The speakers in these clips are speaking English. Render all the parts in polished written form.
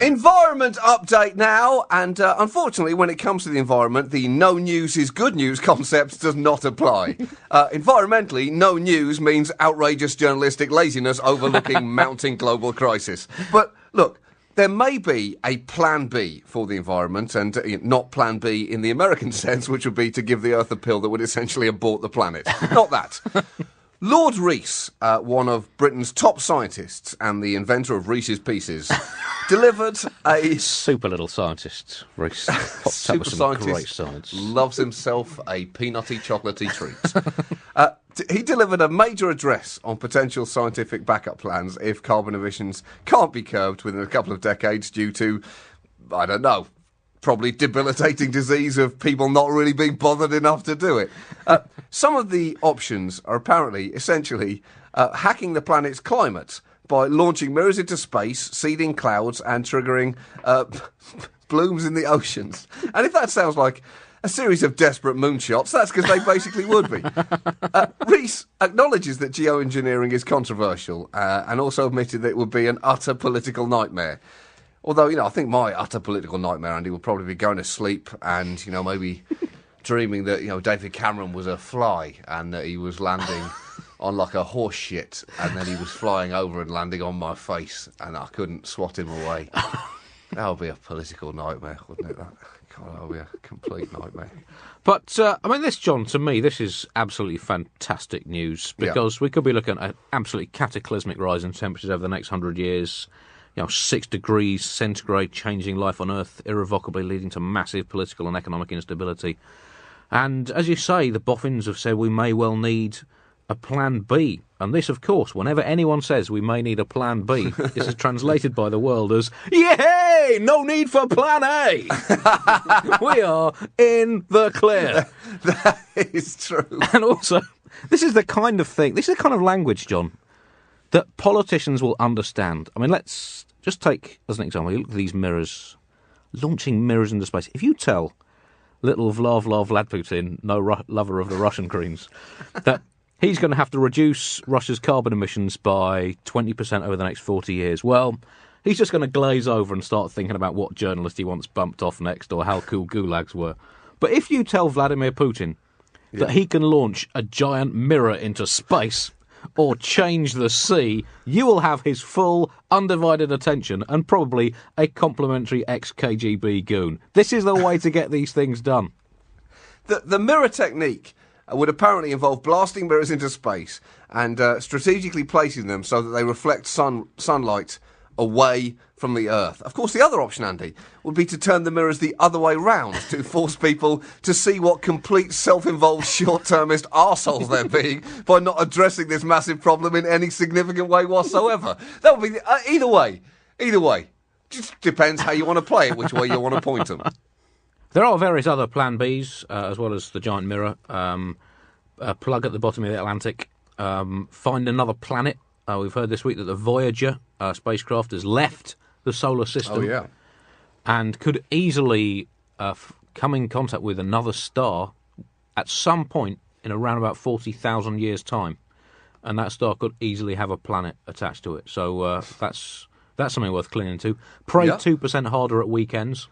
Environment update now, and unfortunately when it comes to the environment, the no news is good news concept does not apply. Environmentally, no news means outrageous journalistic laziness overlooking mounting global crisis. But look, there may be a plan B for the environment, and not plan B in the American sense, which would be to give the Earth a pill that would essentially abort the planet. Not that. Lord Rees, one of Britain's top scientists and the inventor of Reese's Pieces, delivered a... Super little scientist, Rees. Popped up with some great science. Loves himself a peanutty, chocolatey treat. He delivered a major address on potential scientific backup plans if carbon emissions can't be curbed within a couple of decades due to, I don't know, probably debilitating disease of people not really being bothered enough to do it. Some of the options are apparently, essentially, hacking the planet's climate by launching mirrors into space, seeding clouds, and triggering blooms in the oceans. And if that sounds like a series of desperate moonshots, that's because they basically would be. Rees acknowledges that geoengineering is controversial and also admitted that it would be an utter political nightmare. Although, I think my utter political nightmare, Andy, would probably be going to sleep and, maybe dreaming that, David Cameron was a fly and that he was landing on like a horse shit and then he was flying over and landing on my face and I couldn't swat him away. That would be a political nightmare, wouldn't it? God, that would be a complete nightmare. But, this, John, to me, this is absolutely fantastic news because we could be looking at an absolutely cataclysmic rise in temperatures over the next 100 years. 6 degrees centigrade changing life on Earth, irrevocably leading to massive political and economic instability. And as you say, the boffins have said we may well need a plan B. And this, of course, whenever anyone says we may need a plan B, this is translated by the world as, yay, no need for plan A. We are in the clear. That is true. And also, this is the kind of language, John, that politicians will understand. Let's just take, as an example, you look at these mirrors, launching mirrors into space. If you tell little Vladimir Putin, no lover of the Russian Greens, that he's going to have to reduce Russia's carbon emissions by 20% over the next 40 years, well, he's just going to glaze over and start thinking about what journalist he wants bumped off next or how cool gulags were. But if you tell Vladimir Putin that he can launch a giant mirror into space or change the sea, you will have his full, undivided attention and probably a complimentary ex-KGB goon. This is the way to get these things done. The mirror technique would apparently involve blasting mirrors into space and strategically placing them so that they reflect sunlight away from the Earth. Of course, the other option, Andy, would be to turn the mirrors the other way round to force people to see what complete self-involved short-termist arseholes they're being by not addressing this massive problem in any significant way whatsoever. That would be either way. Just depends how you want to play it, which way you want to point them. There are various other plan Bs, as well as the giant mirror. A plug at the bottom of the Atlantic. Find another planet. We've heard this week that the Voyager spacecraft has left the solar system and could easily come in contact with another star at some point in around about 40,000 years' time. And that star could easily have a planet attached to it. So that's something worth clinging to. Pray 2% harder at weekends.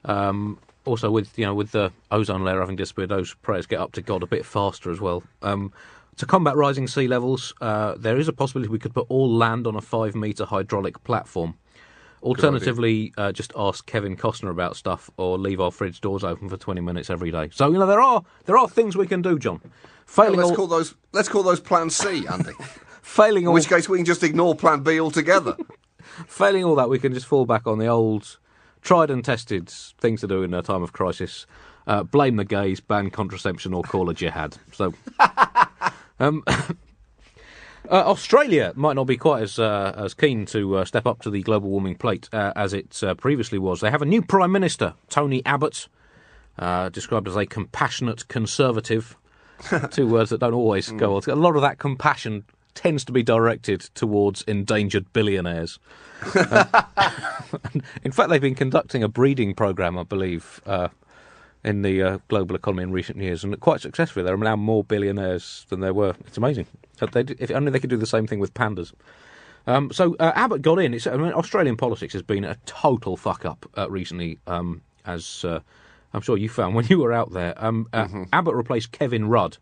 Also, with the ozone layer having disappeared, those prayers get up to God a bit faster as well. To combat rising sea levels, there is a possibility we could put all land on a 5-metre hydraulic platform. Alternatively, just ask Kevin Costner about stuff or leave our fridge doors open for 20 minutes every day. So, there are things we can do, John. Let's call those Plan C, Andy. In which case we can just ignore Plan B altogether. Failing all that, we can just fall back on the old tried and tested things to do in a time of crisis. Blame the gays, ban contraception, or call a jihad. So, Australia might not be quite as keen to step up to the global warming plate as it previously was. They have a new Prime Minister, Tony Abbott, described as a compassionate conservative. Two words that don't always go on. A lot of that compassion tends to be directed towards endangered billionaires. In fact, they've been conducting a breeding programme, I believe, in the global economy in recent years, and quite successfully. There are now more billionaires than there were. It's amazing. If only they could do the same thing with pandas. So Abbott got in. Australian politics has been a total fuck-up recently, as I'm sure you found when you were out there. Abbott replaced Kevin Rudd.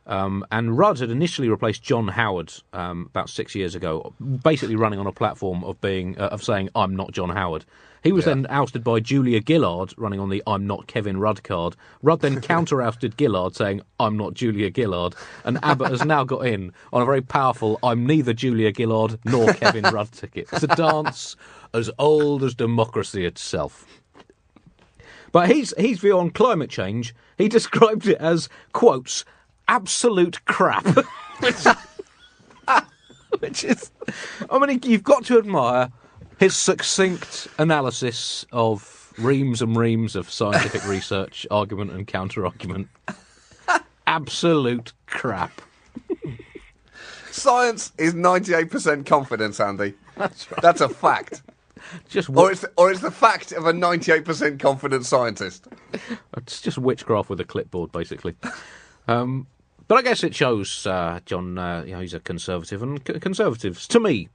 And Rudd had initially replaced John Howard about 6 years ago, basically running on a platform of saying, I'm not John Howard. He was then ousted by Julia Gillard, running on the I'm not Kevin Rudd card. Rudd then counter-ousted Gillard, saying, I'm not Julia Gillard. And Abbott has now got in on a very powerful I'm neither Julia Gillard nor Kevin Rudd ticket. It's a dance as old as democracy itself. But his view on climate change, he described it as, quotes, absolute crap. Which is, I mean, you've got to admire his succinct analysis of reams and reams of scientific research, argument and counter-argument. Absolute crap. Science is 98% confidence, Andy. That's right. That's a fact. Or it's the fact of a 98% confident scientist. It's just witchcraft with a clipboard, basically. But I guess it shows, John, he's a conservative. And conservatives, to me,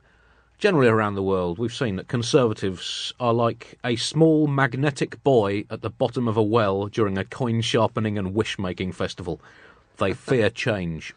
generally around the world, we've seen that conservatives are like a small magnetic boy at the bottom of a well during a coin-sharpening and wish-making festival. They fear change.